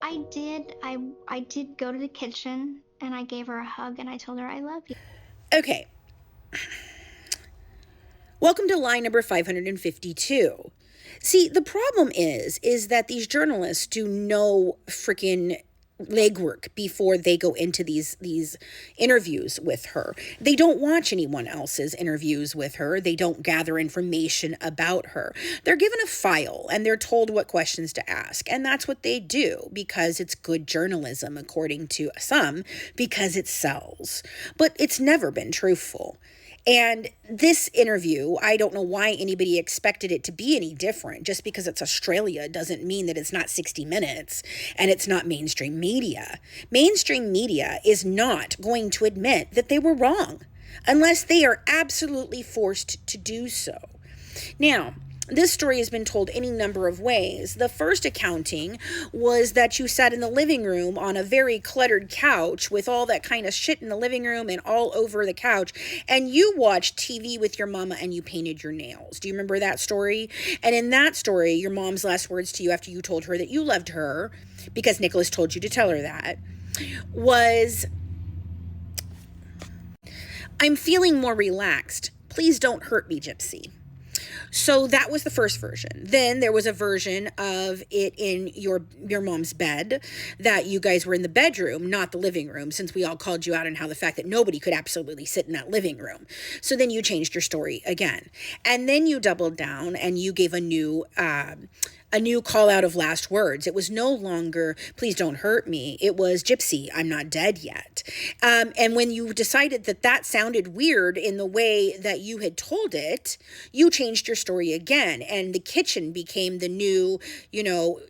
I did. I did go to the kitchen and I gave her a hug and I told her I love you. Okay. Welcome to line number 552. See, the problem is that these journalists do no freaking legwork before they go into these interviews with her. They don't watch anyone else's interviews with her. They don't gather information about her. They're given a file and they're told what questions to ask. And that's what they do because it's good journalism, according to some, because it sells. But it's never been truthful. And this interview, I don't know why anybody expected it to be any different. Just because it's Australia doesn't mean that it's not 60 Minutes and it's not mainstream media. Mainstream media is not going to admit that they were wrong unless they are absolutely forced to do so. Now, this story has been told any number of ways. The first accounting was that you sat in the living room on a very cluttered couch with all that kind of shit in the living room and all over the couch, and you watched TV with your mama and you painted your nails. Do you remember that story? And in that story, your mom's last words to you after you told her that you loved her, because Nicholas told you to tell her that, was, "I'm feeling more relaxed. Please don't hurt me, Gypsy." So that was the first version. Then there was a version of it in your mom's bed, that you guys were in the bedroom, not the living room, since we all called you out on how the fact that nobody could absolutely sit in that living room. So then you changed your story again. And then you doubled down and you gave a new call out of last words. It was no longer, "Please don't hurt me." It was, "Gypsy, I'm not dead yet." And when you decided that that sounded weird in the way that you had told it, you changed your story again. And the kitchen became the new,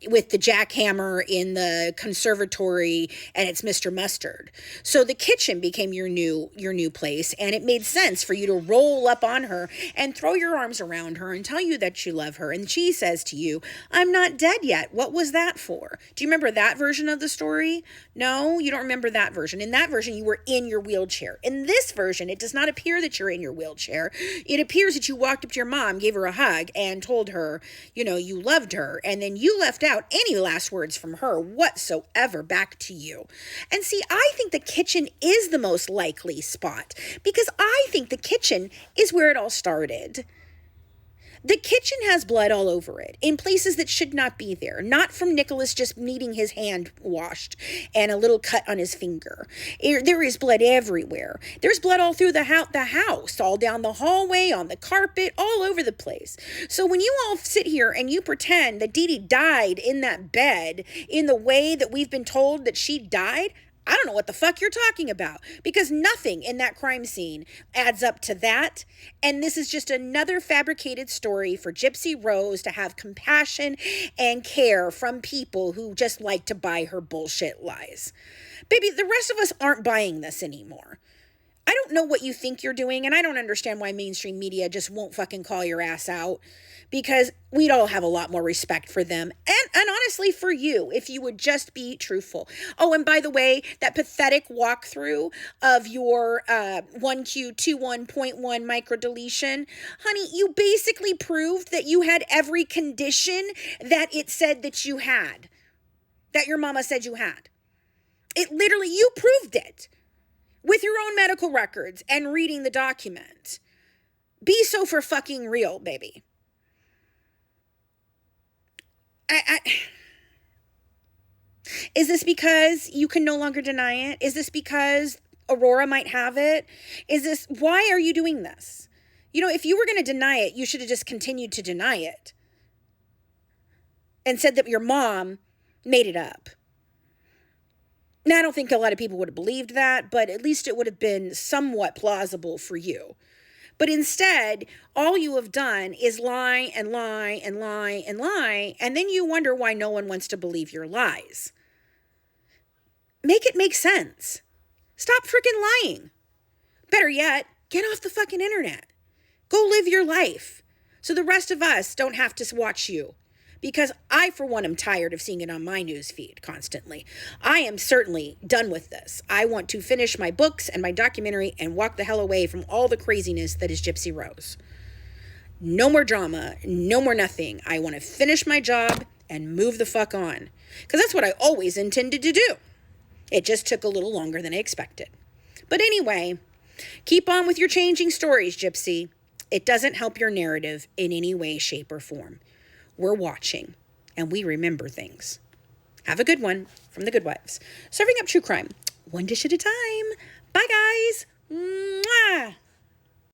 with the jackhammer in the conservatory and it's Mr. Mustard. So the kitchen became your new place. And it made sense for you to roll up on her and throw your arms around her and tell you that you love her. And she says to you, "I'm not dead yet." What was that for? Do you remember that version of the story? No, you don't remember that version. In that version, you were in your wheelchair. In this version, it does not appear that you're in your wheelchair. It appears that you walked up to your mom, gave her a hug, and told her, you loved her. And then you left out any last words from her whatsoever back to you. And see, I think the kitchen is the most likely spot because I think the kitchen is where it all started. The kitchen has blood all over it, in places that should not be there. Not from Nicholas just needing his hand washed and a little cut on his finger. There is blood everywhere. There's blood all through the house, all down the hallway, on the carpet, all over the place. So when you all sit here and you pretend that Dee Dee died in that bed in the way that we've been told that she died, I don't know what the fuck you're talking about, because nothing in that crime scene adds up to that. And this is just another fabricated story for Gypsy Rose to have compassion and care from people who just like to buy her bullshit lies. Baby, the rest of us aren't buying this anymore. I don't know what you think you're doing, and I don't understand why mainstream media just won't fucking call your ass out, because we'd all have a lot more respect for them and honestly for you if you would just be truthful. Oh, and by the way, that pathetic walkthrough of your 1Q21.1 microdeletion, honey, you basically proved that you had every condition that it said that you had, that your mama said you had. It literally, you proved it with your own medical records and reading the document. Be so for fucking real, baby. Is this because you can no longer deny it? Is this because Aurora might have it? Why are you doing this? If you were going to deny it, you should have just continued to deny it and said that your mom made it up. Now, I don't think a lot of people would have believed that, but at least it would have been somewhat plausible for you. But instead, all you have done is lie and lie and lie and lie, and then you wonder why no one wants to believe your lies. Make it make sense. Stop freaking lying. Better yet, get off the fucking internet. Go live your life so the rest of us don't have to watch you. Because I, for one, am tired of seeing it on my news feed constantly. I am certainly done with this. I want to finish my books and my documentary and walk the hell away from all the craziness that is Gypsy Rose. No more drama, no more nothing. I want to finish my job and move the fuck on. Because that's what I always intended to do. It just took a little longer than I expected. But anyway, keep on with your changing stories, Gypsy. It doesn't help your narrative in any way, shape, or form. We're watching, and we remember things. Have a good one from The Good Wives. Serving up true crime, one dish at a time. Bye, guys. Mwah!